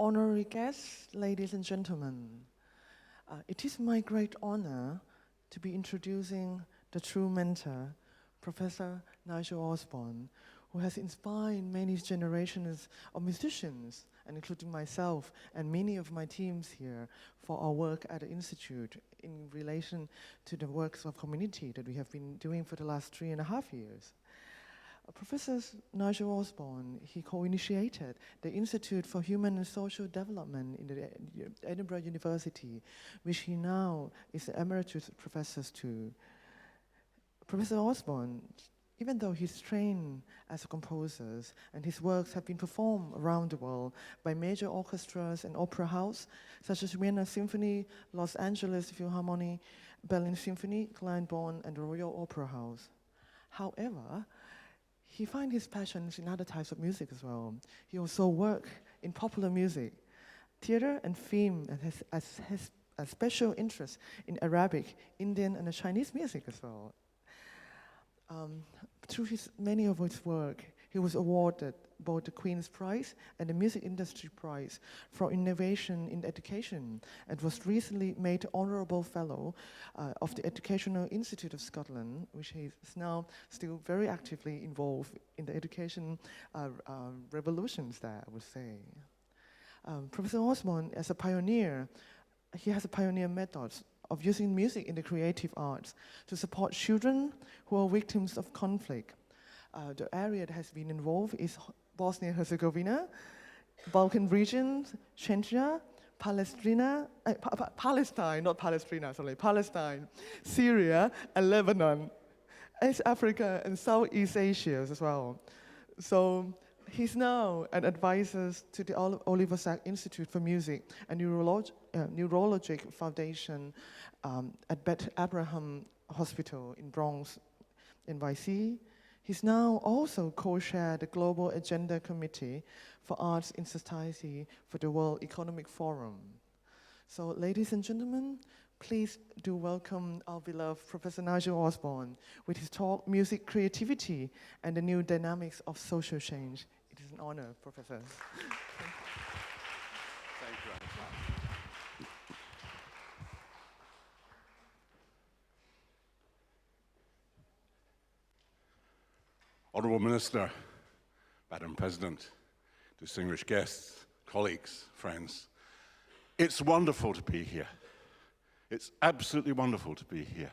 Honorary guests, ladies and gentlemen, it is my great honor to be introducing the true mentor, Professor Nigel Osborne, who has inspired many generations of musicians, and including myself and many of my teams here, for our work at the Institute in relation to the works of community that we have been doing for the last 3.5 years. Professor Nigel Osborne, he co-initiated the Institute for Human and Social Development in the Edinburgh University, which he now is the emeritus professor to. Professor Osborne, even though he's trained as a composer and his works have been performed around the world by major orchestras and opera house, such as Vienna Symphony, Los Angeles Philharmonic, Berlin Symphony, Glyndebourne, and the Royal Opera House. However, he finds his passions in other types of music as well. He also works in popular music, theater, and film, and has a special interest in Arabic, Indian, and Chinese music as well. Through many of his work, he was awarded both the Queen's Prize and the Music Industry Prize for Innovation in Education, and was recently made Honourable Fellow of the Educational Institute of Scotland, which he is now still very actively involved in the education revolutions there, I would say. Professor Osborne, as a pioneer, he has a pioneer method of using music in the creative arts to support children who are victims of conflict. The area that has been involved is Bosnia-Herzegovina, Balkan region, Chechnya, Palestine, Syria, and Lebanon, East Africa, and Southeast Asia as well. So he's now an advisor to the Oliver Sacks Institute for Music and Neurologic Foundation at Beth Abraham Hospital in Bronx, NYC. He's now also co-chaired the Global Agenda Committee for Arts in Society for the World Economic Forum. So, ladies and gentlemen, please do welcome our beloved Professor Nigel Osborne with his talk, Music Creativity and the New Dynamics of Social Change. It is an honor, Professor. Thank you, Angela. Honourable Minister, Madam President, distinguished guests, colleagues, friends, it's wonderful to be here. It's absolutely wonderful to be here.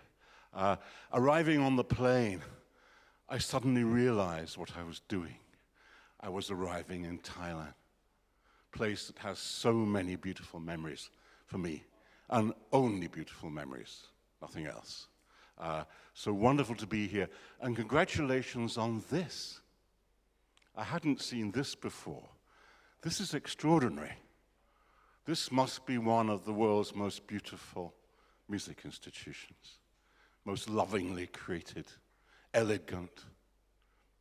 Arriving on the plane, I suddenly realized what I was doing. I was arriving in Thailand, a place that has so many beautiful memories for me, and only beautiful memories, nothing else. So wonderful to be here, and congratulations on this. I hadn't seen this before. This is extraordinary. This must be one of the world's most beautiful music institutions, most lovingly created, elegant,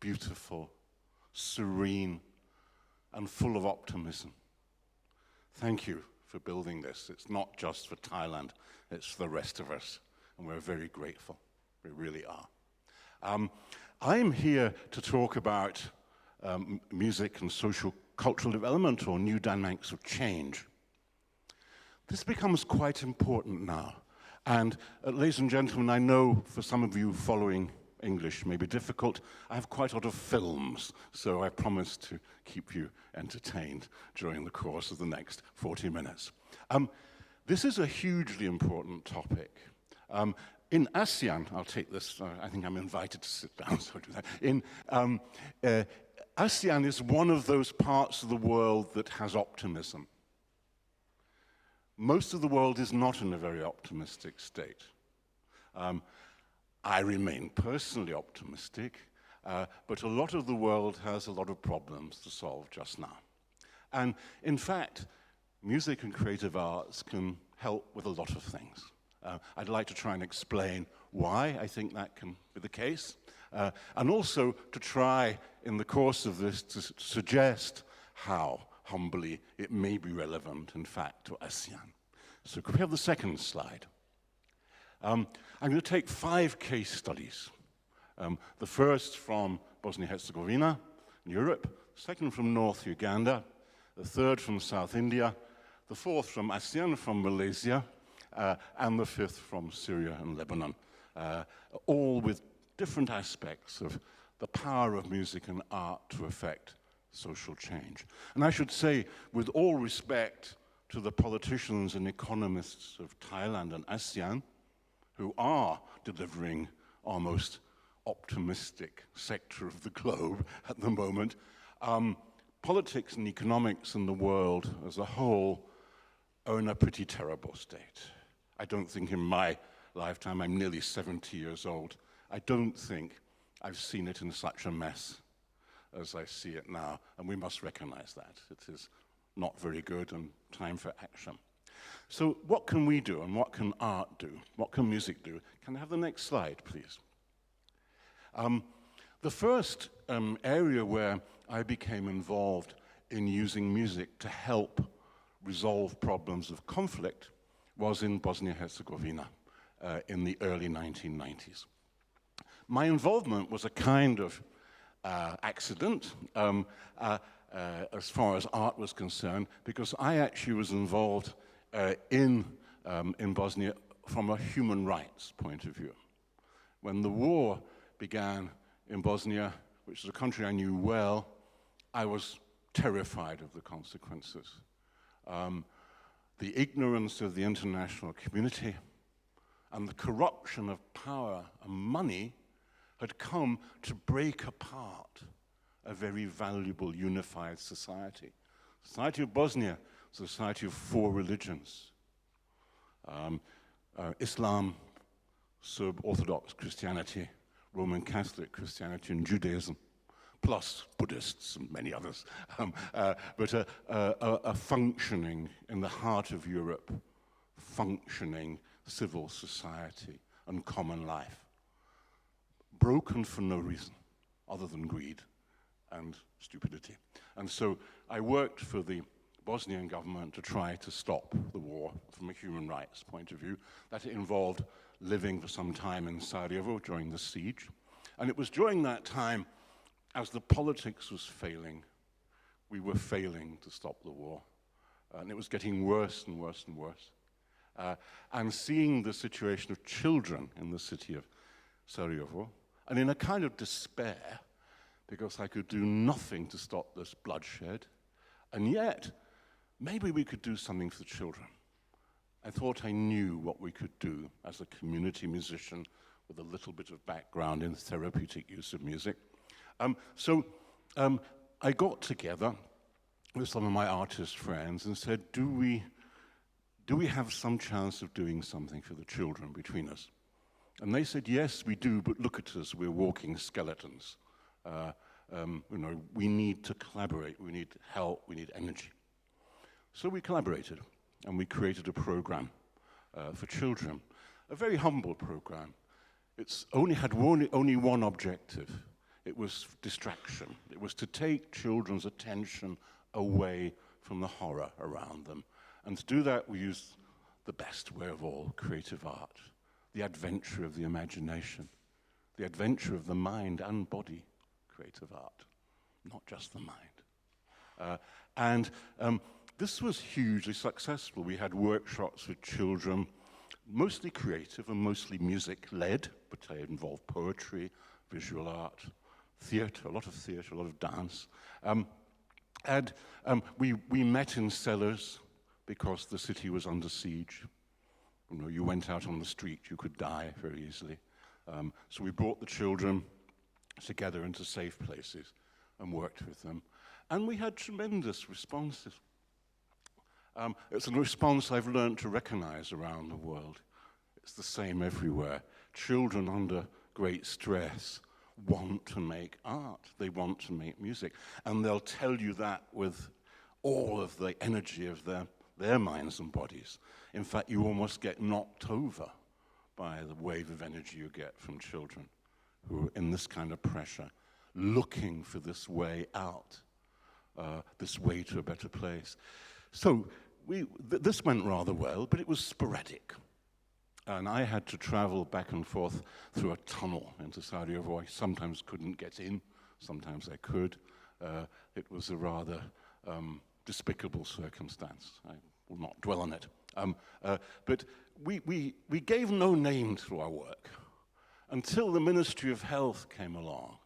beautiful, serene, and full of optimism. Thank you for building this. It's not just for Thailand, it's for the rest of us, and we're very grateful. We really are. I'm here to talk about music and social cultural development, or new dynamics of change. This becomes quite important now. And ladies and gentlemen, I know for some of you following English may be difficult. I have quite a lot of films, so I promise to keep you entertained during the course of the next 40 minutes. This is a hugely important topic. In ASEAN, I'll take this, I think I'm invited to sit down, so I'll do that. ASEAN is one of those parts of the world that has optimism. Most of the world is not in a very optimistic state. I remain personally optimistic, but a lot of the world has a lot of problems to solve just now. And in fact, music and creative arts can help with a lot of things. I'd like to try and explain why I think that can be the case, and also to try, in the course of this, to suggest how, humbly, it may be relevant, in fact, to ASEAN. So could we have the second slide? I'm going to take 5 case studies. The first from Bosnia-Herzegovina in Europe, the second from North Uganda, the third from South India, the fourth from ASEAN, from Malaysia, and the fifth from Syria and Lebanon, all with different aspects of the power of music and art to affect social change. And I should say, with all respect to the politicians and economists of Thailand and ASEAN, who are delivering our most optimistic sector of the globe at the moment, politics and economics in the world as a whole are in a pretty terrible state. I don't think in my lifetime, I'm nearly 70 years old, I don't think I've seen it in such a mess as I see it now, and we must recognize that. It is not very good and time for action. So what can we do, and what can art do? What can music do? Can I have the next slide, please? The first area where I became involved in using music to help resolve problems of conflict was in Bosnia-Herzegovina in the early 1990s. My involvement was a kind of accident as far as art was concerned, because I actually was involved in Bosnia from a human rights point of view. When the war began in Bosnia, which is a country I knew well, I was terrified of the consequences. The ignorance of the international community and the corruption of power and money had come to break apart a very valuable unified society. The society of Bosnia, a society of 4 religions. Islam, Serb Orthodox Christianity, Roman Catholic Christianity, and Judaism, plus Buddhists and many others. But a functioning, in the heart of Europe, functioning civil society and common life. Broken for no reason other than greed and stupidity. And so I worked for the Bosnian government to try to stop the war from a human rights point of view. That involved living for some time in Sarajevo during the siege. And it was during that time, as the politics was failing, we were failing to stop the war. And it was getting worse and worse and worse. And seeing the situation of children in the city of Sarajevo, and in a kind of despair, because I could do nothing to stop this bloodshed, and yet, maybe we could do something for the children. I thought I knew what we could do as a community musician with a little bit of background in therapeutic use of music. So I got together with some of my artist friends and said, do we have some chance of doing something for the children between us? And they said, yes, we do, but look at us, we're walking skeletons. We need to collaborate, we need help, we need energy. So we collaborated, and we created a program for children, a very humble program. It's had only one objective. It was distraction. It was to take children's attention away from the horror around them. And to do that, we used the best way of all, creative art, the adventure of the imagination, the adventure of the mind and body, creative art, not just the mind. This was hugely successful. We had workshops with children, mostly creative and mostly music-led, but they involved poetry, visual art, theatre, a lot of dance. We met in cellars because the city was under siege. You went out on the street, you could die very easily. So we brought the children together into safe places and worked with them. And we had tremendous responses. It's a response I've learned to recognize around the world. It's the same everywhere. Children under great stress want to make art. They want to make music. And they'll tell you that with all of the energy of their minds and bodies. In fact, you almost get knocked over by the wave of energy you get from children who are in this kind of pressure, looking for this way out, this way to a better place. So this went rather well, but it was sporadic. And I had to travel back and forth through a tunnel into Sarajevo. I sometimes couldn't get in, sometimes I could. It was a rather despicable circumstance. I will not dwell on it. But we gave no name to our work until the Ministry of Health came along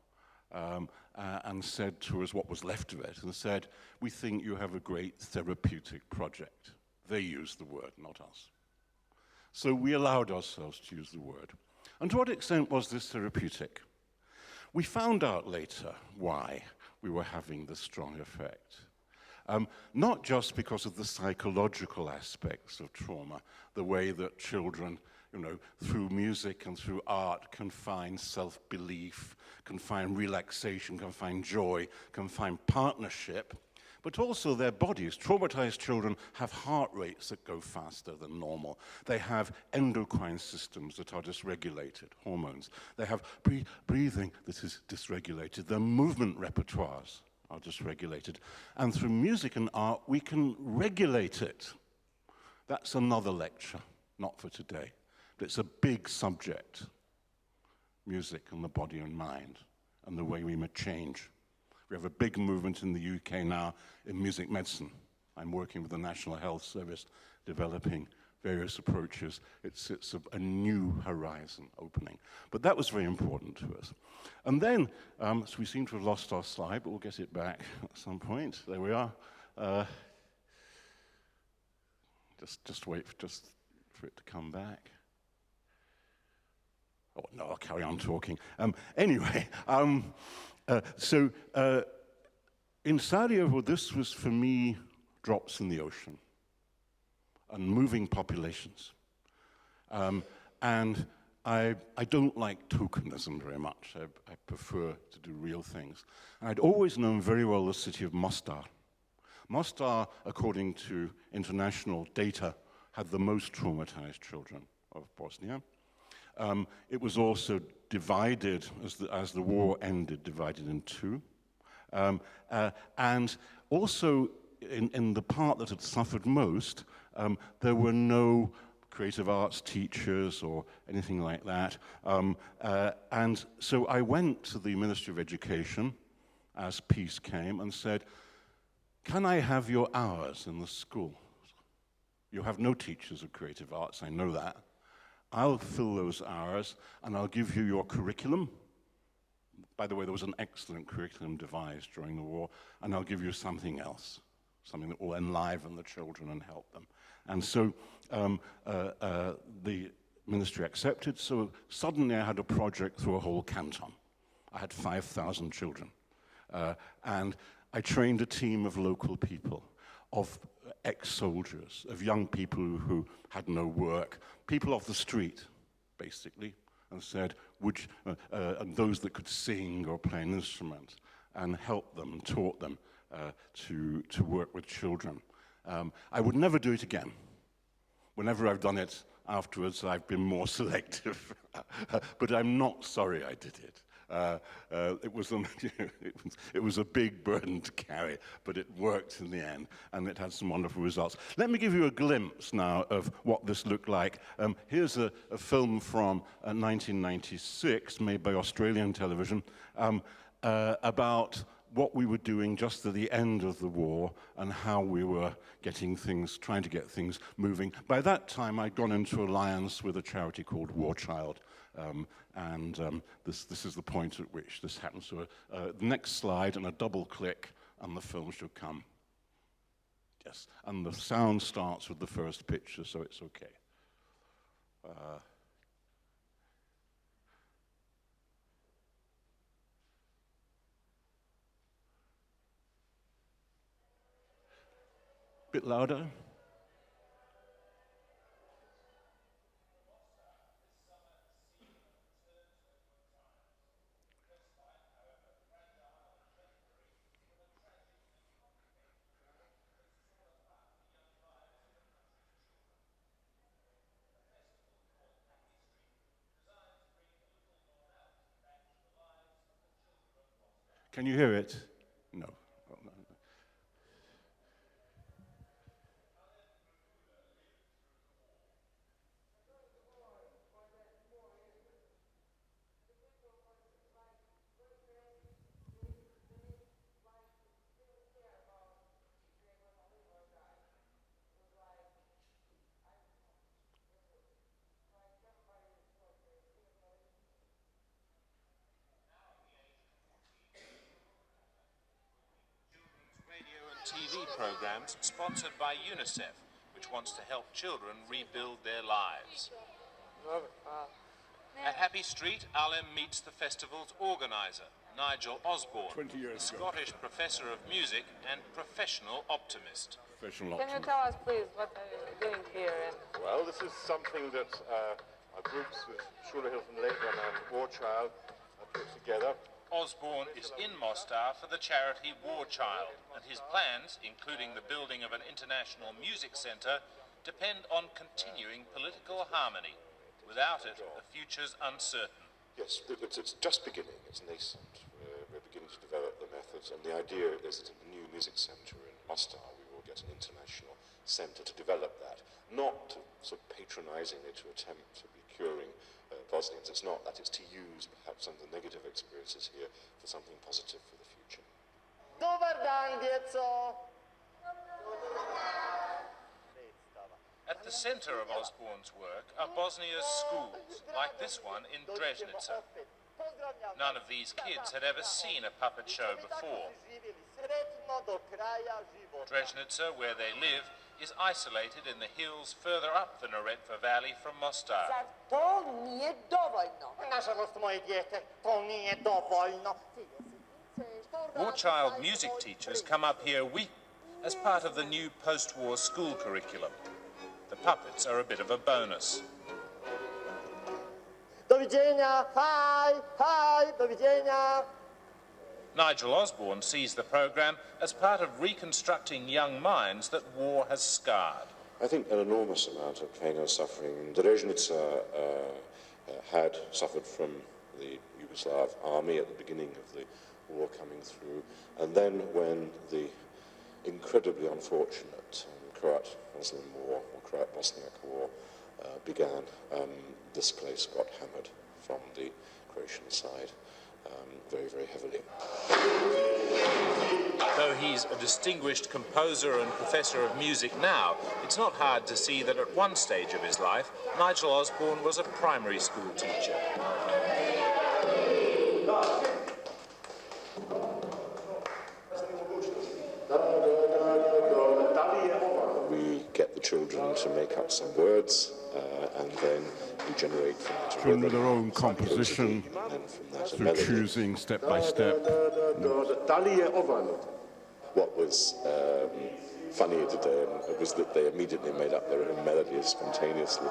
and said to us what was left of it, and said, we think you have a great therapeutic project. They used the word, not us. So we allowed ourselves to use the word. And to what extent was this therapeutic? We found out later why we were having this strong effect. Not just because of the psychological aspects of trauma, the way that children, through music and through art can find self-belief, can find relaxation, can find joy, can find partnership, but also their bodies. Traumatized children have heart rates that go faster than normal. They have endocrine systems that are dysregulated, hormones. They have breathing that is dysregulated. Their movement repertoires are dysregulated. And through music and art, we can regulate it. That's another lecture, not for today. But it's a big subject, music and the body and mind, and the way we may change. We have a big movement in the UK now in music medicine. I'm working with the National Health Service, developing various approaches. It's a new horizon opening. But that was very important to us. And then, so we seem to have lost our slide, but we'll get it back at some point. There we are. Just wait for it to come back. Oh, no, I'll carry on talking. Anyway, so in Sarajevo, this was, for me, drops in the ocean and moving populations. And I don't like tokenism very much. I prefer to do real things. And I'd always known very well the city of Mostar. Mostar, according to international data, had the most traumatized children of Bosnia. It was also divided, as the war ended, divided in two. And also, in the part that had suffered most, there were no creative arts teachers or anything like that. And so I went to the Ministry of Education as peace came and said, can I have your hours in the school? You have no teachers of creative arts, I know that. I'll fill those hours, and I'll give you your curriculum. By the way, there was an excellent curriculum devised during the war, and I'll give you something else, something that will enliven the children and help them. And so the ministry accepted, so suddenly I had a project through a whole canton. I had 5,000 children. And I trained a team of local people, of ex-soldiers, of young people who had no work, people off the street, basically, and said, and those that could sing or play an instrument, and helped them and taught them to work with children. I would never do it again. Whenever I've done it afterwards, I've been more selective. But I'm not sorry I did it. It was a big burden to carry, but it worked in the end, and it had some wonderful results. Let me give you a glimpse now of what this looked like. Here's a film from 1996, made by Australian television, about what we were doing just at the end of the war and how we were trying to get things moving. By that time, I'd gone into alliance with a charity called War Child. This is the point at which this happens. So the next slide and a double click and the film should come. Yes, and the sound starts with the first picture, so it's okay. Bit louder. Can you hear it? No. TV programs sponsored by UNICEF, which wants to help children rebuild their lives. At Happy Street, Alim meets the festival's organiser, Nigel Osborne, 20 years a ago. Scottish professor of music and professional optimist. Can you tell us, please, what are you doing here? Well, this is something that our groups with Shula Hilton Lakeland and War Child put together. Osborne is in Mostar for the charity War Child, and his plans, including the building of an international music centre, depend on continuing political harmony. Without it, the future's uncertain. Yes, it's just beginning. It's nascent. We're beginning to develop the methods, and the idea is that in the new music centre in Mostar, we will get an international centre to develop that, not to sort of patronisingly to attempt to be curing Bosnians. It's not that. It's to use perhaps some of the negative experiences here for something positive for the future. Dobar dan, djeco! At the centre of Osborne's work are Bosnia's schools, like this one in Dresnica. None of these kids had ever seen a puppet show before. Dresnica, where they live, is isolated in the hills further up the Neretva Valley from Mostar. To nije dovoljno. Nažalost, moje dijete, to nije dovoljno. War Child music teachers come up here weekly as part of the new post-war school curriculum. The puppets are a bit of a bonus. Doviđenja, hi, doviđenja. Nigel Osborne sees the programme as part of reconstructing young minds that war has scarred. I think an enormous amount of pain and suffering. Dresnica had suffered from the Yugoslav army at the beginning of the war coming through, and then when the incredibly unfortunate Croat-Muslim war, or Croat-Bosniak war, began, this place got hammered from the Croatian side very, very heavily. Though he's a distinguished composer and professor of music now, it's not hard to see that at one stage of his life, Nigel Osborne was a primary school teacher. We get the children to make up some words, and then we generate from that a Children rhythm, with their own composition, and from that a through melody. choosing step by step. What was funny today was that they immediately made up their own melodies spontaneously.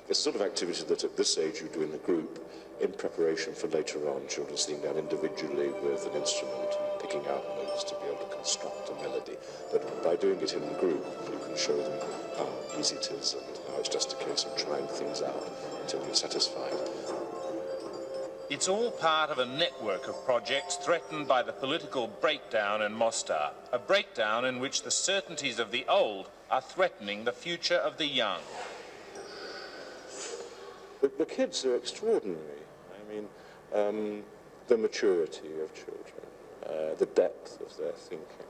It's the sort of activity that at this age you do in a group in preparation for later on children sitting down individually with an instrument and picking out notes to be able to construct a melody. But by doing it in a group, you can show them how easy it is and how it's just a case of trying things out until you're satisfied. It's all part of a network of projects threatened by the political breakdown in Mostar, a breakdown in which the certainties of the old are threatening the future of the young. The kids are extraordinary. I mean, the maturity of children, the depth of their thinking.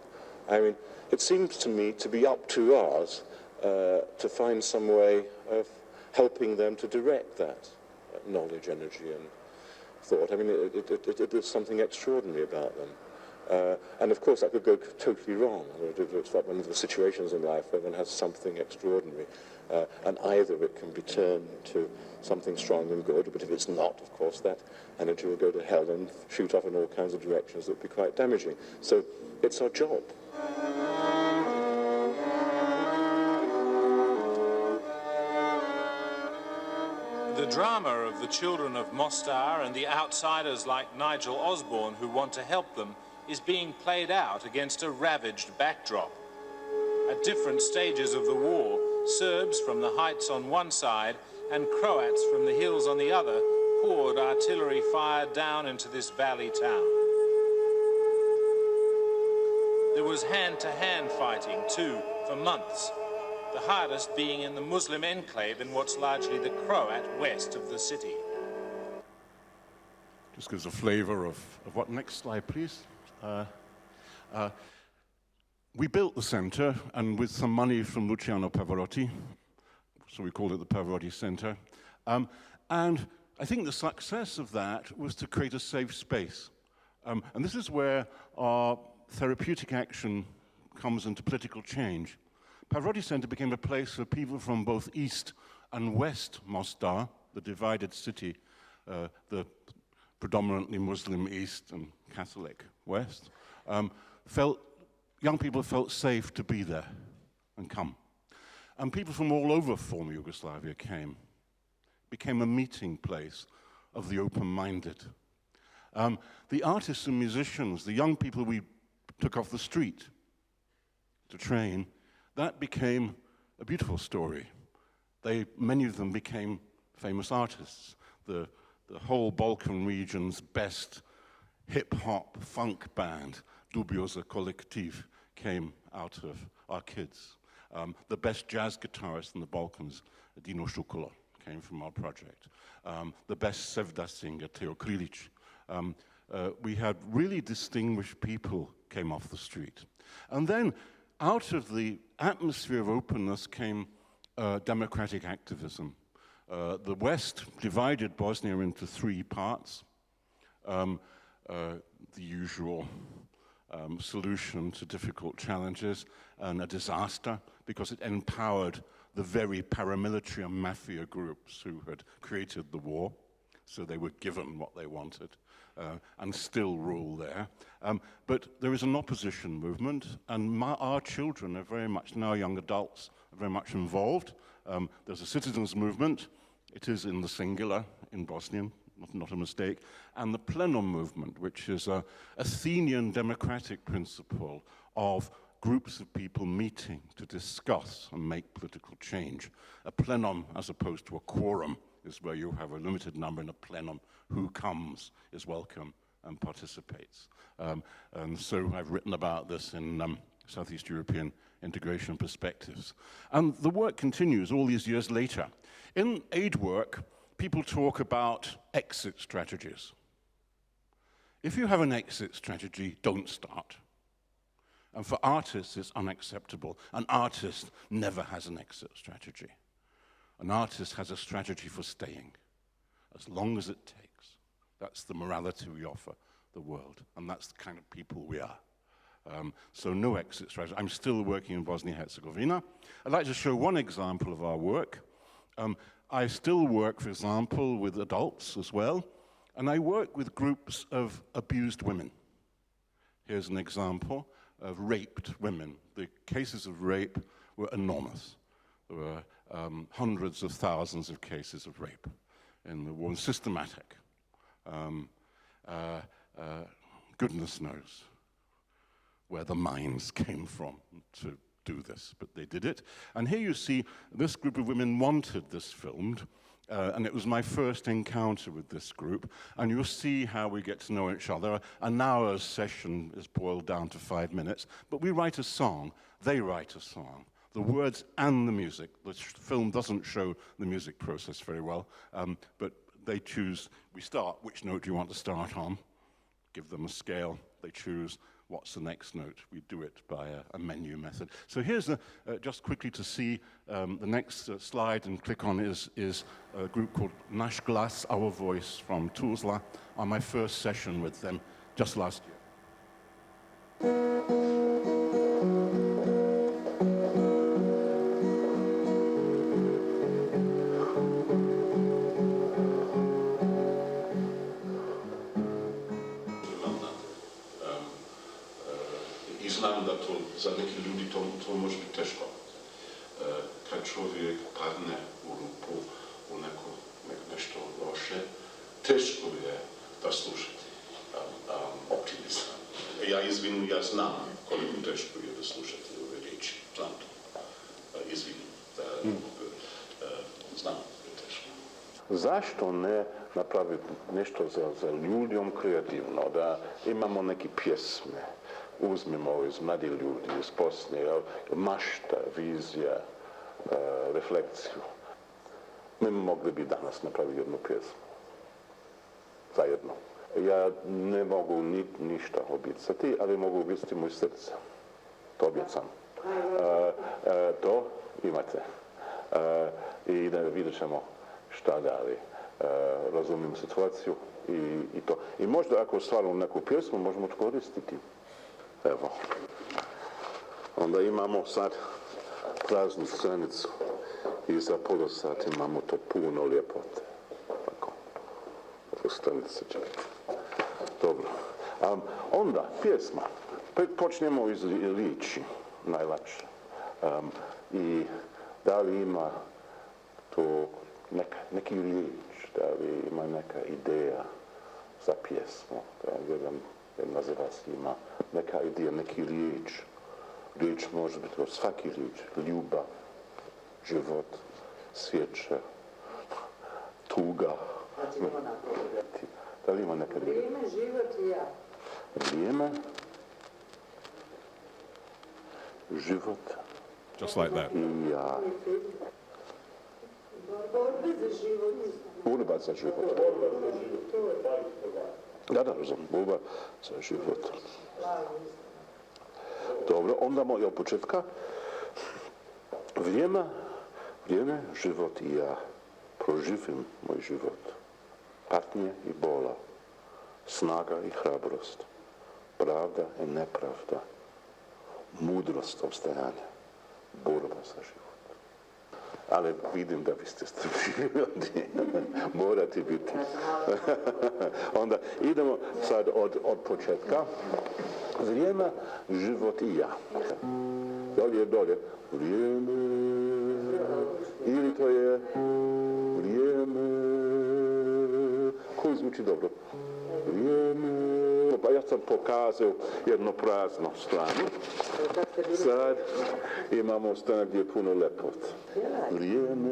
I mean, it seems to me to be up to us to find some way of helping them to direct that knowledge, energy, and thought. I mean, there's something extraordinary about them. And of course, that could go totally wrong. It's like one of the situations in life where one has something extraordinary, and either it can be turned to something strong and good, but if it's not, of course, that energy will go to hell and shoot off in all kinds of directions that would be quite damaging. So it's our job. The drama of the children of Mostar and the outsiders like Nigel Osborne who want to help them is being played out against a ravaged backdrop. At different stages of the war, Serbs from the heights on one side and Croats from the hills on the other poured artillery fire down into this valley town. There was hand-to-hand fighting too for months, the hardest being in the Muslim enclave in what's largely the Croat west of the city. Just gives a flavour of what. Next slide, please. We built the centre, and with some money from Luciano Pavarotti, so we called it the Parvati Center. And I think the success of that was to create a safe space. And this is where our therapeutic action comes into political change. Parvati Center became a place for people from both East and West Mostar, the divided city, the predominantly Muslim East and Catholic West, young people felt safe to be there and come. And people from all over former Yugoslavia became a meeting place of the open-minded. The artists and musicians, the young people we took off the street to train, that became a beautiful story. Many of them became famous artists. The whole Balkan region's best hip-hop funk band, Dubioza Kollektiv, came out of our kids. The best jazz guitarist in the Balkans, Dino Shukula, came from our project. The best Sevda singer, Teo Krilic. We had really distinguished people came off the street. And then out of the atmosphere of openness came democratic activism. The West divided Bosnia into three parts. The usual solution to difficult challenges and a disaster because it empowered the very paramilitary and mafia groups who had created the war. So they were given what they wanted and still rule there. But there is an opposition movement, and our children are very much, now young adults, are very much involved. There's a citizens movement. It is in the singular, in Bosnian, not a mistake. And the Plenum Movement, which is an Athenian democratic principle of groups of people meeting to discuss and make political change. A plenum, as opposed to a quorum, is where you have a limited number in a plenum. Who comes is welcome and participates. And so I've written about this in Southeast European integration perspectives. And the work continues all these years later. In aid work, people talk about exit strategies. If you have an exit strategy, don't start. And for artists, it's unacceptable. An artist never has an exit strategy. An artist has a strategy for staying, as long as it takes. That's the morality we offer the world, and that's the kind of people we are. So no exit strategy. I'm still working in Bosnia-Herzegovina. I'd like to show one example of our work. I still work, for example, with adults as well, and I work with groups of abused women. Here's an example of raped women. The cases of rape were enormous. There were hundreds of thousands of cases of rape in the war, systematic. Goodness knows where the minds came from to do this, but they did it. And here you see this group of women wanted this filmed, and it was my first encounter with this group, and you'll see how we get to know each other. An hour's session is boiled down to 5 minutes, but we write a song, they write a song. The words and the music. The film doesn't show the music process very well, but they choose, we start, which note do you want to start on? Give them a scale, they choose what's the next note. We do it by a menu method. So here's just quickly to see the next slide and click on is a group called Naš Glas, Our Voice from Tuzla, on my first session with them just last year. Za neki ljudi to može biti teško. Kad čovjek padne u rupu, u nešto loše, teško je da slušati optimizam. Ja znam koliko teško je da slušati ove riječi. Znam to. Znam da je teško. Zašto ne napraviti nešto za ljudom kreativno, da imamo neke pjesme, uzmimo iz mladih ljudi, iz Bosne, mašta, vizija, refleksiju. Mi mogli bi danas napraviti jednu pjesmu. Zajedno. Ja ne mogu ništa obicati, ali mogu obicati moj srce. To obicam. To imate. I da vidjet ćemo šta dalje. razumijem situaciju i to. I možda ako stvarno neku pjesmu možemo koristiti. Evo. Onda imamo sad praznu scenicu i za polosat imamo to puno ljepote. Tako. Ovo scenice će biti. Dobro. Onda pjesma. Počnemo iz riječi, najlakše. I da li ima to neki riječ, da li ima neka ideja za pjesmu, da jedna za vas ima neka ideja, neki riječ. Riječ može biti od svaki riječ, ljubav, život, svijeća, tuga. Da li ima neka riječ? Vrijeme, život i ja. Vrijeme, život Just like that. i ja. Borbe za život. Borba za život. Da, razumem, borba za život. Dobro, onda od početka. Vrijeme, život i ja. Proživim moj život. Patnje i bola. Snaga i hrabrost. Pravda i nepravda. Mudrost obstajanja. Borba za život. Ali vidim da vi ste strpljivi. Morate biti. Onda idemo sad od početka. Vrijeme, život i ja. Dolje. Vrijeme. Ili to je vrijeme. Koji zvuči dobro? Vrijeme. Pa ja sam pokazao jednu praznu stranu. Sad imamo stranu gdje je puno lepot. Vrijeme,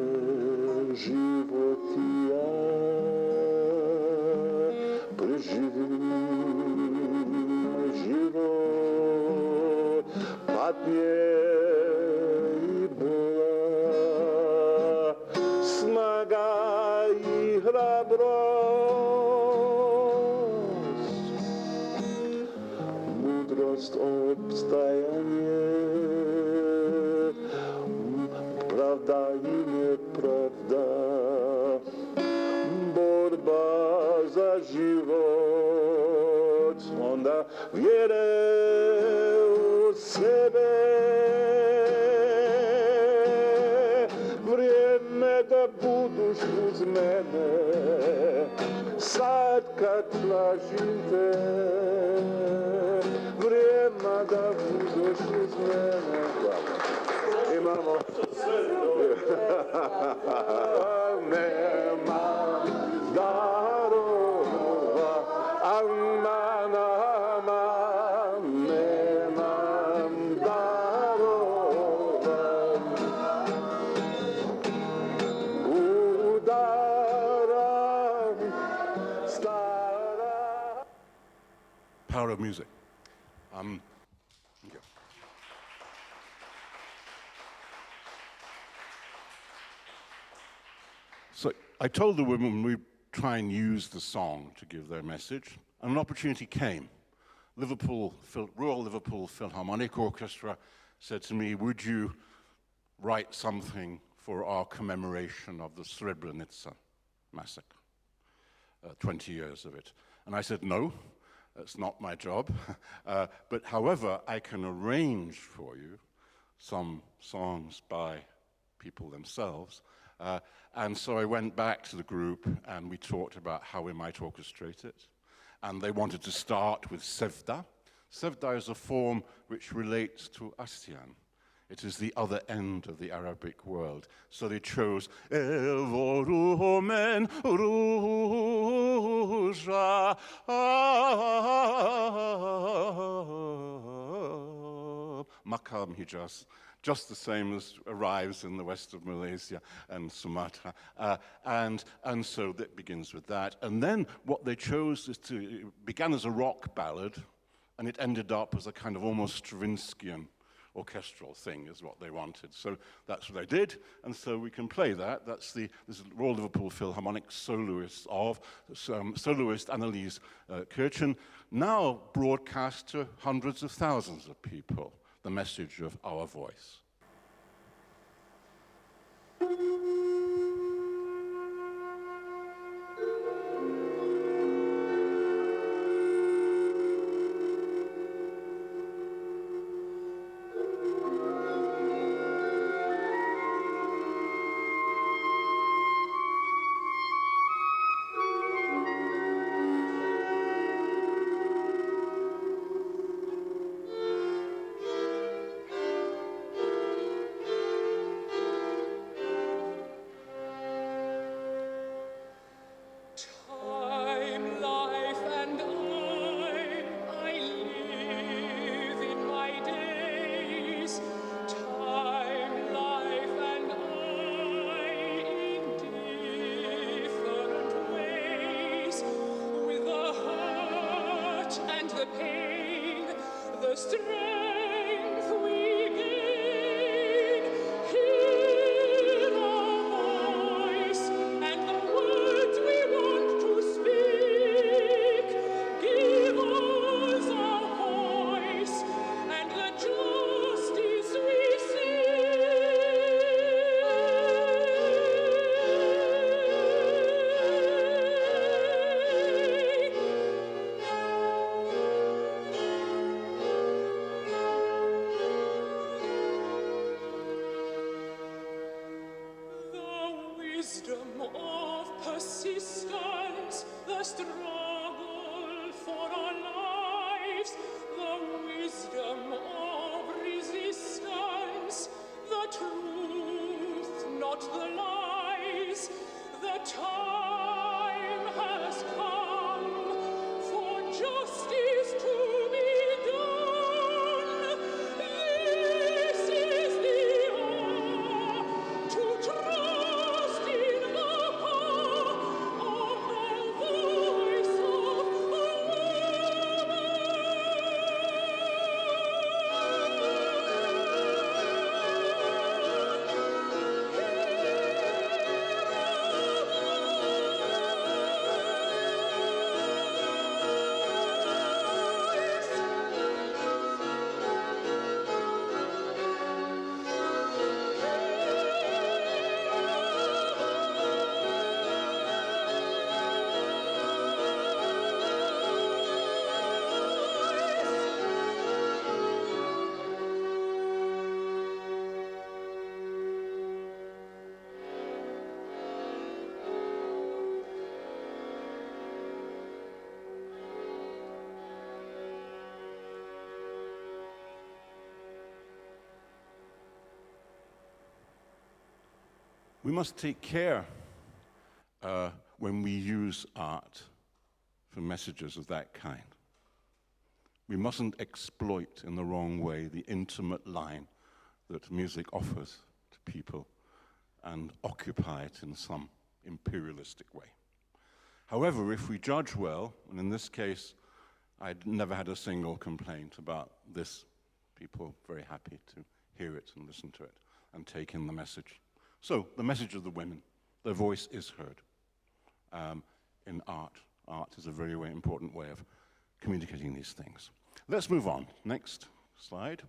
život i ja. Preživim život. Patnje i bola. Snaga i hrabrost. Mudrost obstajanje. Pravda i nepravda. Borba za život. Onda vjere u sebe. Vrijeme da buduš uz mene. Sad kad tražim te. Vrijeme da buduš uz mene. Imamo nema darova, aman, nemam darova. Udaram stara. Power of music. Okay. So I told the women we'd try and use the song to give their message, and an opportunity came. Royal Liverpool Philharmonic Orchestra said to me, would you write something for our commemoration of the Srebrenica massacre, 20 years of it? And I said, no, that's not my job. But however, I can arrange for you some songs by people themselves. And so I went back to the group and we talked about how we might orchestrate it. And they wanted to start with Sevda. Sevda is a form which relates to ASEAN. It is the other end of the Arabic world. So they chose Evorumen Ruja Makam Hijaz. Just the same as arrives in the west of Malaysia and Sumatra. And so that begins with that. And then what they chose is it began as a rock ballad, and it ended up as a kind of almost Stravinskyan orchestral thing is what they wanted. So that's what I did, and so we can play that. This is Royal Liverpool Philharmonic soloist Annelies Kirchen, now broadcast to hundreds of thousands of people. The message of our voice. the strength we gain. Hear our voice and the words we want to speak. Give us our voice and the justice we seek. The wisdom of persistence, the struggle for our lives, the wisdom of resistance, the truth, not the lies. The time has come for justice to be done. This is the hour to trust in the power of the voice of a We must take care when we use art for messages of that kind. We mustn't exploit in the wrong way the intimate line that music offers to people and occupy it in some imperialistic way. However, if we judge well, and in this case, I'd never had a single complaint about this. People very happy to hear it and listen to it and take in the message. So, the message of the women, their voice is heard in art. Art is a very, very important way of communicating these things. Let's move on. Next slide.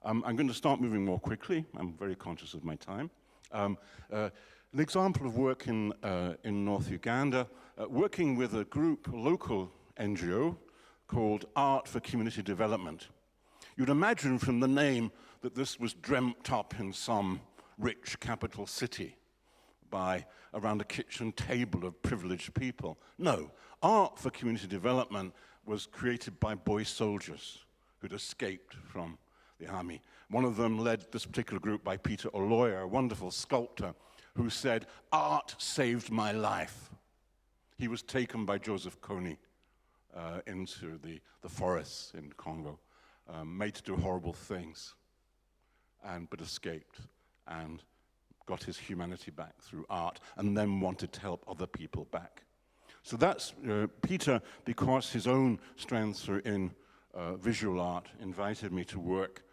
I'm going to start moving more quickly. I'm very conscious of my time. An example of work in North Uganda, working with a group, a local NGO, called Art for Community Development. You'd imagine from the name that this was dreamt up in some rich capital city by around a kitchen table of privileged people. No, Art for Community Development was created by boy soldiers who'd escaped from the army. One of them led this particular group by Peter Oloya, a wonderful sculptor, who said, "Art saved my life." He was taken by Joseph Kony into the forests in Congo, made to do horrible things, but escaped and got his humanity back through art, and then wanted to help other people back. So that's Peter, because his own strengths are in visual art, invited me to work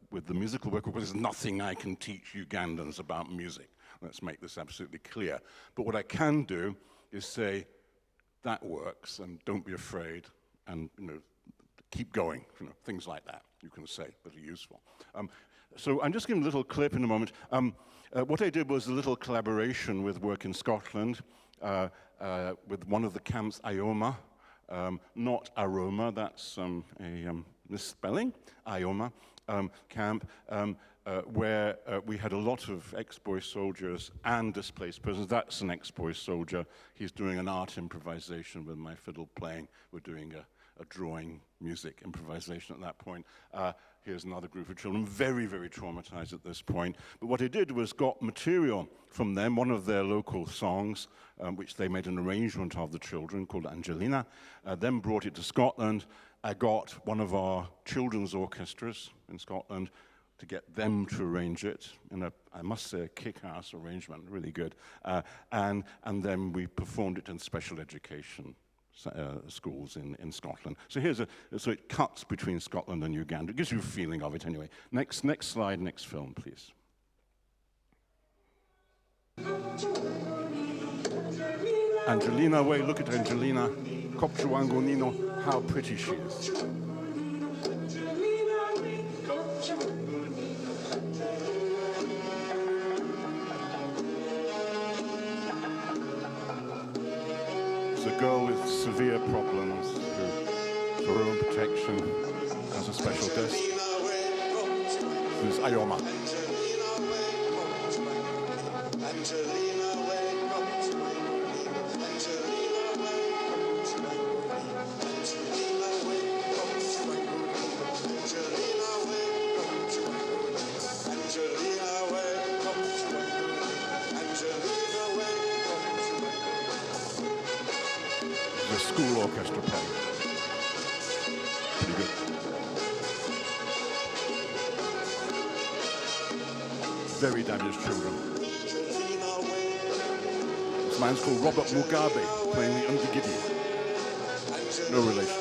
with the musical work. There's nothing I can teach Ugandans about music. Let's make this absolutely clear. But what I can do is say, that works, and don't be afraid, and keep going, things like that you can say that are useful. So I'm just giving a little clip in a moment. What I did was a little collaboration with work in Scotland, with one of the camps, Ioma, not Aroma, that's a misspelling, Ioma camp, where we had a lot of ex-boy soldiers and displaced persons. That's an ex-boy soldier. He's doing an art improvisation with my fiddle playing. We're doing a drawing music improvisation at that point. Here's another group of children, very, very traumatized at this point. But what I did was got material from them, one of their local songs, which they made an arrangement of the children called Angelina, then brought it to Scotland. I got one of our children's orchestras in Scotland to get them to arrange it in I must say, a kick-ass arrangement, really good. And then we performed it in special education schools in Scotland. So so it cuts between Scotland and Uganda. It gives you a feeling of it anyway. Next slide, next film, please. Angelina Way, look at Angelina. Kopchuwango Nino, how pretty she is. It's a girl with severe problems who, for her own protection, has a special guest. This is Ayoma. School orchestra playing. Pretty good. Very damaged children. This man's called Robert Mugabe, playing the undigidi. No relation.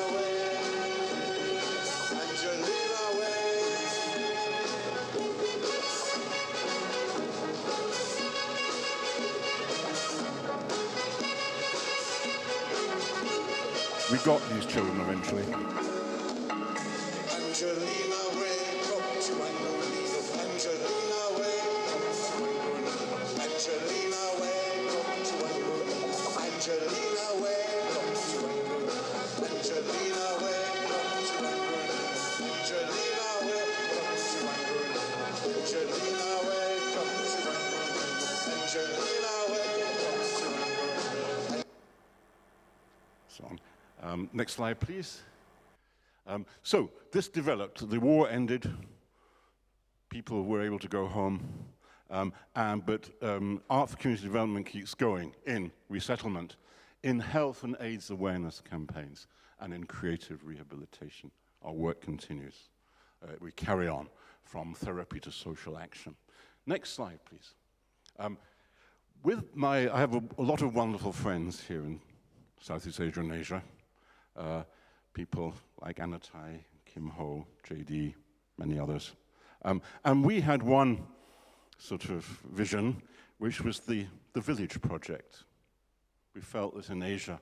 We got these children eventually. So on. Next slide, please. So this developed. The war ended. People were able to go home. But Art for Community Development keeps going in resettlement, in health and AIDS awareness campaigns, and in creative rehabilitation. Our work continues. We carry on from therapy to social action. Next slide, please. I have a lot of wonderful friends here in Southeast Asia and Asia. People like Anatai, Kim Ho, JD, many others. And we had one sort of vision, which was the village project. We felt that in Asia,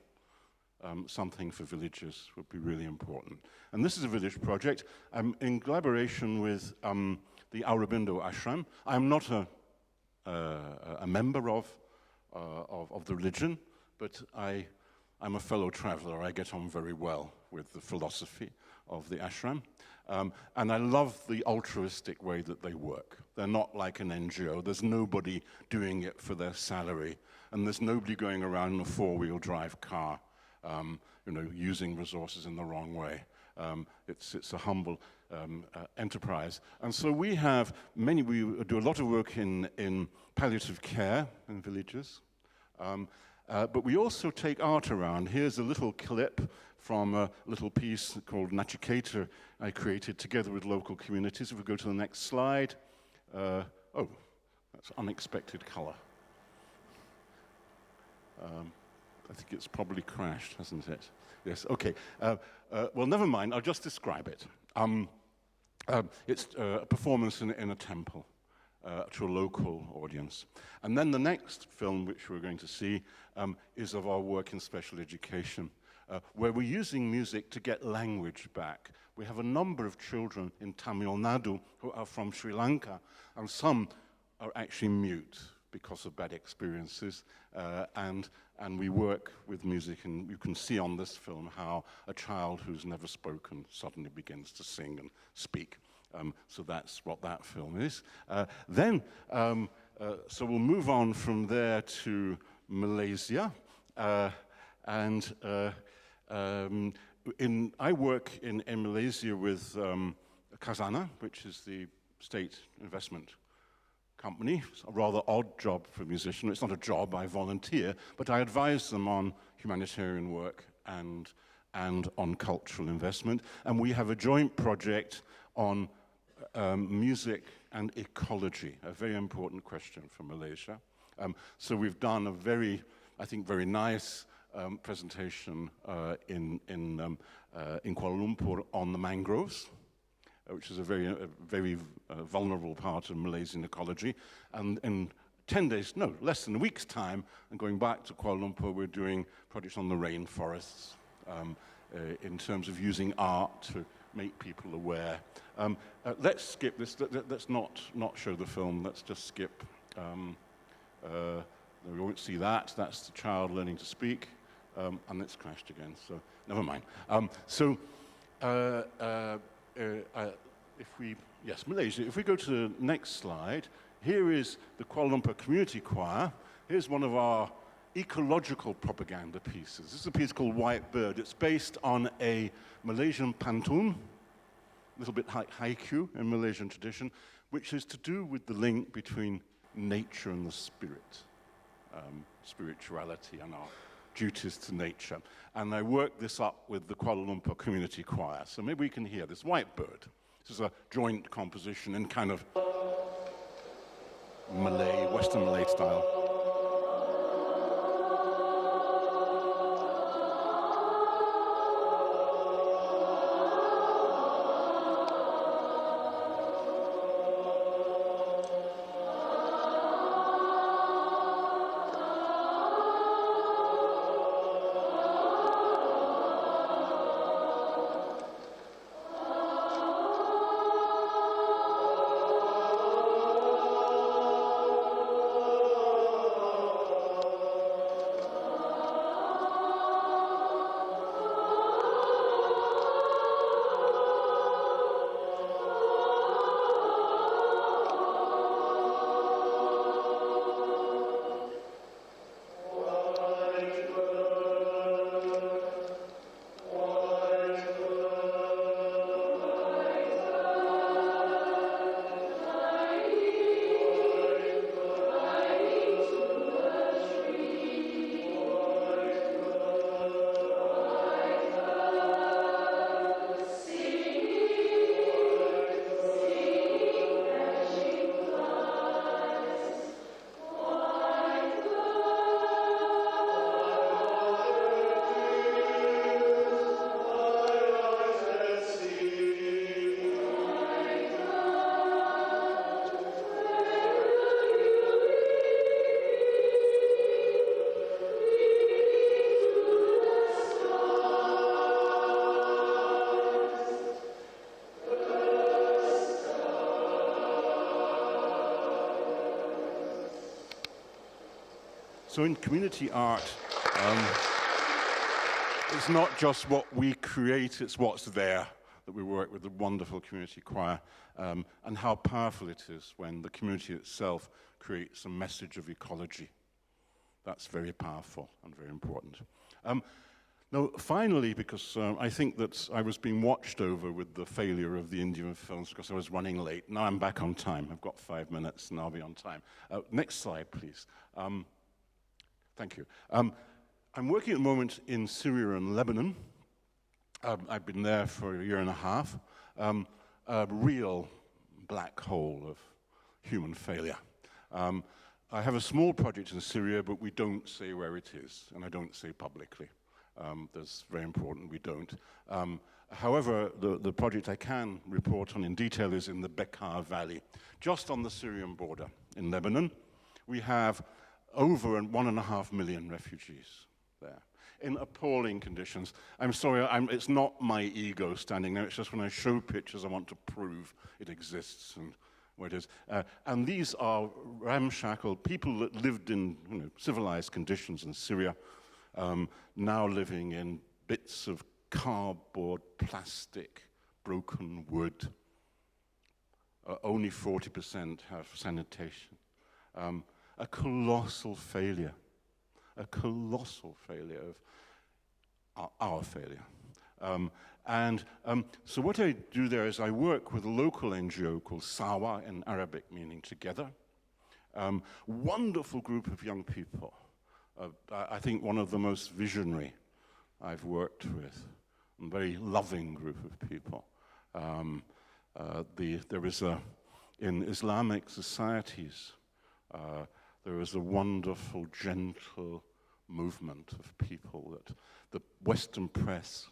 something for villages would be really important. And this is a village project in collaboration with the Aurobindo ashram. I'm not a member of the religion, but I'm a fellow traveler. I get on very well with the philosophy of the ashram. And I love the altruistic way that they work. They're not like an NGO. There's nobody doing it for their salary. And there's nobody going around in a four-wheel drive car, using resources in the wrong way. It's a humble enterprise. And so we do a lot of work in palliative care in villages. But we also take art around. Here's a little clip from a little piece called Nachiketa I created together with local communities. If we go to the next slide. Oh, that's unexpected color. I think it's probably crashed, hasn't it? Yes, okay. Well, never mind, I'll just describe it. It's a performance in a temple to a local audience. And then the next film, which we're going to see, is of our work in special education, where we're using music to get language back. We have a number of children in Tamil Nadu who are from Sri Lanka, and some are actually mute because of bad experiences, and we work with music, and you can see on this film how a child who's never spoken suddenly begins to sing and speak. So that's what that film is. So we'll move on from there to Malaysia, I work in Malaysia with Khazanah, which is the state investment company. It's a rather odd job for a musician. It's not a job, I volunteer, but I advise them on humanitarian work and on cultural investment. And we have a joint project on music and ecology, a very important question for Malaysia. So we've done a very nice presentation in Kuala Lumpur on the mangroves, which is a very vulnerable part of Malaysian ecology. And in 10 days, no, less than a week's time, and going back to Kuala Lumpur, we're doing projects on the rainforests in terms of using art to make people aware. Let's skip this. Let's not show the film. Let's just skip. We won't see that. That's the child learning to speak, and it's crashed again. So never mind. Malaysia. If we go to the next slide, here is the Kuala Lumpur Community Choir. Here's one of our ecological propaganda pieces. This is a piece called White Bird. It's based on a Malaysian pantun, a little bit like haiku in Malaysian tradition, which is to do with the link between nature and the spirit, spirituality and our duties to nature. And I worked this up with the Kuala Lumpur Community Choir. So maybe we can hear this White Bird. This is a joint composition in kind of Malay, Western Malay style. So in community art, it's not just what we create, it's what's there that we work with the wonderful community choir, and how powerful it is when the community itself creates a message of ecology. That's very powerful and very important. Now, finally, because I think that I was being watched over with the failure of the Indian films because I was running late. Now I'm back on time. I've got 5 minutes and I'll be on time. Next slide, please. Thank you. I'm working at the moment in Syria and Lebanon. I've been there for a year and a half. A real black hole of human failure. I have a small project in Syria, but we don't say where it is, and I don't say publicly. That's very important, we don't. However, the project I can report on in detail is in the Bekaa Valley, just on the Syrian border in Lebanon. We have over 1.5 million refugees there in appalling conditions. I'm sorry, it's not my ego standing there, it's just when I show pictures I want to prove it exists and where it is. And these are ramshackle people that lived in civilized conditions in Syria, now living in bits of cardboard, plastic, broken wood. Only 40% have sanitation. A colossal failure of our failure. So what I do there is I work with a local NGO called Sawa, in Arabic meaning together. Wonderful group of young people. I think one of the most visionary I've worked with. A very loving group of people. There is in Islamic societies, there is a wonderful, gentle movement of people that the Western press,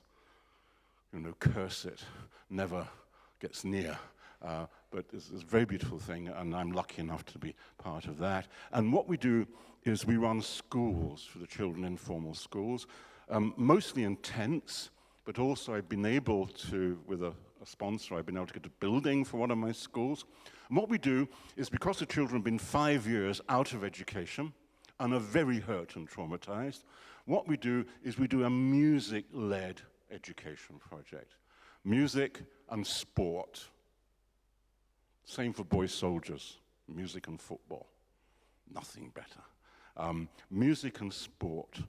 curse it, never gets near. But it's a very beautiful thing, and I'm lucky enough to be part of that. And what we do is we run schools for the children, informal schools, mostly in tents, but also I've been able to, with a sponsor, I've been able to get a building for one of my schools. And what we do is, because the children have been 5 years out of education and are very hurt and traumatized, what we do is we do a music-led education project. Music and sport. Same for boy soldiers, music and football. Nothing better. Music and sport,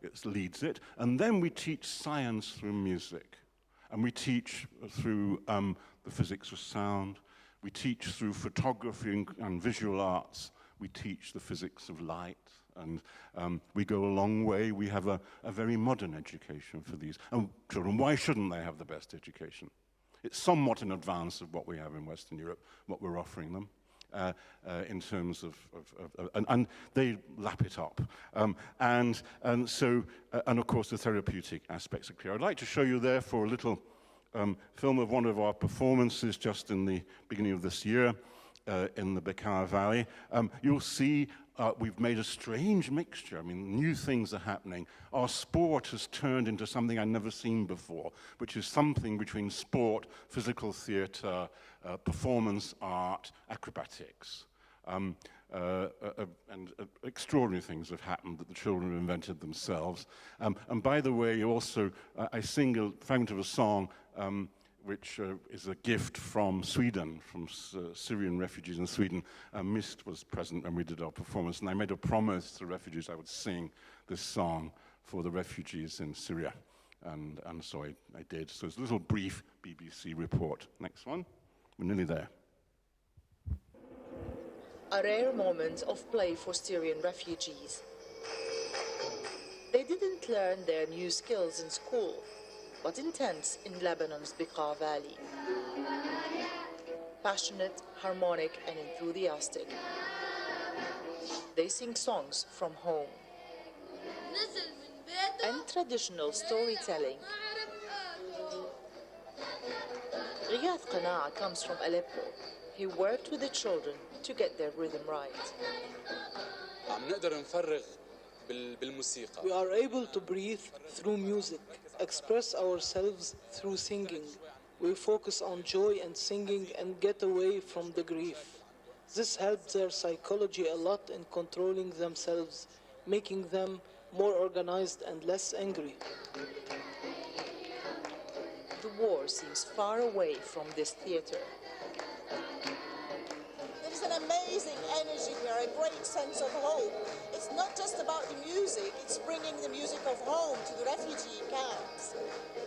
it leads it. And then we teach science through music. And we teach through the physics of sound. We teach through photography and visual arts. We teach the physics of light. And we go a long way. We have a very modern education for these. And children, why shouldn't they have the best education? It's somewhat in advance of what we have in Western Europe, what we're offering them, in terms of and they lap it up. And of course, the therapeutic aspects are clear. I'd like to show you, therefore, a little film of one of our performances just in the beginning of this year in the Bekaa Valley. You'll see we've made a strange mixture. I mean, new things are happening. Our sport has turned into something I've never seen before, which is something between sport, physical theatre, performance art, acrobatics. And extraordinary things have happened that the children have invented themselves. And by the way, also, I sing a fragment of a song which is a gift from Sweden, from Syrian refugees in Sweden. Mist was present when we did our performance, and I made a promise to the refugees I would sing this song for the refugees in Syria, and so I did. So it's a little brief BBC report. Next one. We're nearly there. A rare moment of play for Syrian refugees. They didn't learn their new skills in school, but intense in Lebanon's Bekaa Valley. Passionate, harmonic, and enthusiastic. They sing songs from home. And traditional storytelling. Riyad Qana'a comes from Aleppo. He worked with the children to get their rhythm right. We are able to breathe through music, express ourselves through singing. We focus on joy and singing and get away from the grief. This helps their psychology a lot in controlling themselves, making them more organized and less angry. The war seems far away from this theater. There's an amazing energy here, a great sense of hope. It's not just about the music, it's bringing the music of home to the refugee camps.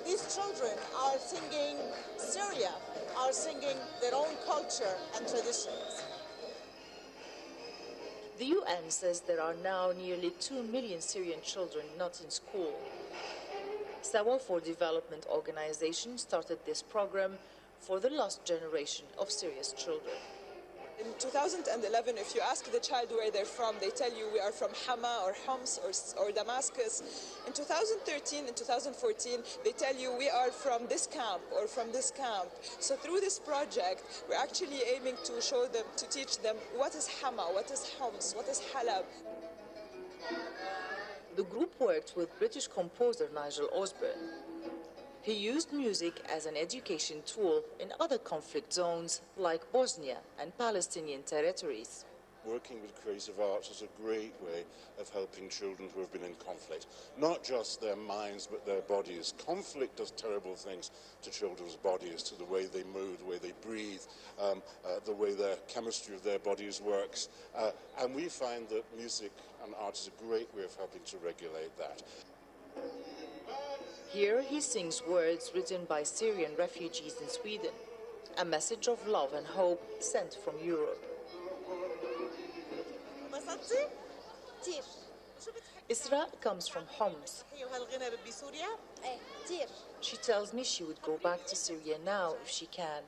These children are singing Syria, are singing their own culture and traditions. The UN says there are now nearly 2 million Syrian children not in school. Sawa for Development organization started this program for the lost generation of Syria's children. In 2011, if you ask the child where they're from, they tell you we are from Hama or Homs or Damascus. In 2013 and 2014, they tell you we are from this camp or from this camp. So through this project, we're actually aiming to show them, to teach them what is Hama, what is Homs, what is Halab. The group worked with British composer Nigel Osborne. He used music as an education tool in other conflict zones like Bosnia and Palestinian territories. Working with creative arts is a great way of helping children who have been in conflict. Not just their minds, but their bodies. Conflict does terrible things to children's bodies, to the way they move, the way they breathe, the way the chemistry of their bodies works. And we find that music and art is a great way of helping to regulate that. Here he sings words written by Syrian refugees in Sweden, a message of love and hope sent from Europe. Isra comes from Homs. She tells me she would go back to Syria now if she can.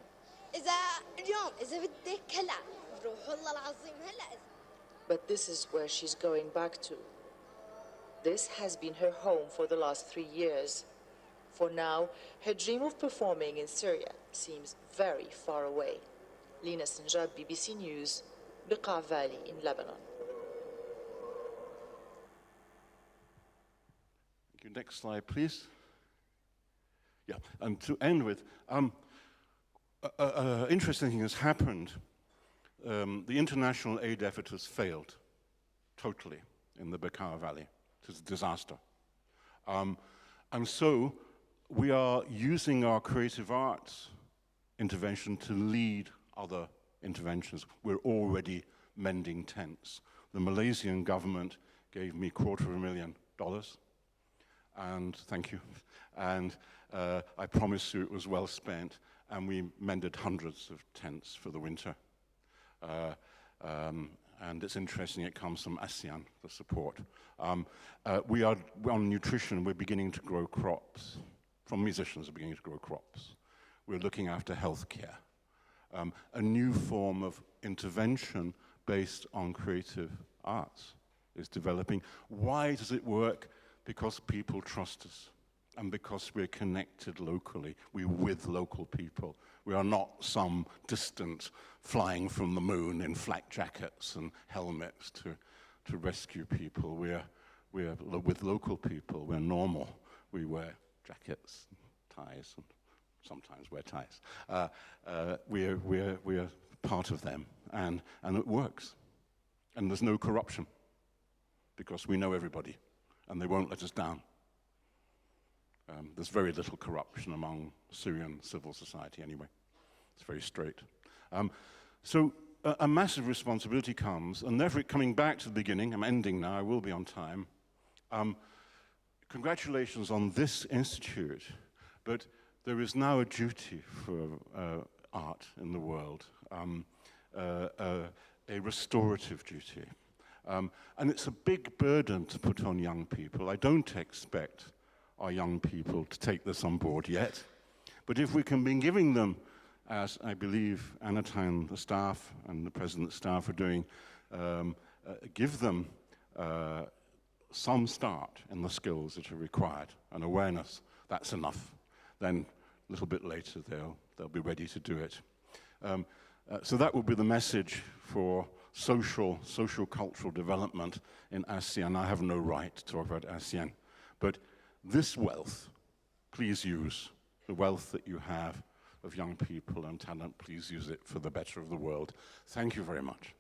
But this is where she's going back to. This has been her home for the last 3 years. For now, her dream of performing in Syria seems very far away. Lina Sinjab, BBC News, Beqa Valley in Lebanon. Thank you. Next slide, please. Yeah, and to end with, interesting thing has happened. The international aid effort has failed totally in the Beqa Valley. It's a disaster. And so we are using our creative arts intervention to lead other interventions. We're already mending tents. The Malaysian government gave me $250,000, and thank you. And I promise you it was well spent, and we mended hundreds of tents for the winter. And it's interesting, it comes from ASEAN, the support. We are on nutrition, we're beginning to grow crops. From musicians, we're beginning to grow crops. We're looking after healthcare. A new form of intervention based on creative arts is developing. Why does it work? Because people trust us, and because we're connected locally. We're with local people. We are not some distant flying from the moon in flak jackets and helmets to rescue people. We're with local people. We're normal. We wear jackets, ties, and sometimes wear ties. We're part of them, and it works. And there's no corruption, because we know everybody, and they won't let us down. There's very little corruption among Syrian civil society anyway. It's very straight. So a massive responsibility comes, and therefore coming back to the beginning, I'm ending now, I will be on time. Congratulations on this institute, but there is now a duty for art in the world, a restorative duty. And it's a big burden to put on young people. I don't expect our young people to take this on board yet, but if we can be giving them, as I believe Anatine, the staff, and the president's staff are doing, give them some start in the skills that are required, and awareness, that's enough. Then a little bit later they'll be ready to do it. So that will be the message for social cultural development in ASEAN. I have no right to talk about ASEAN, but this wealth, please use the wealth that you have of young people and talent. Please use it for the better of the world. Thank you very much.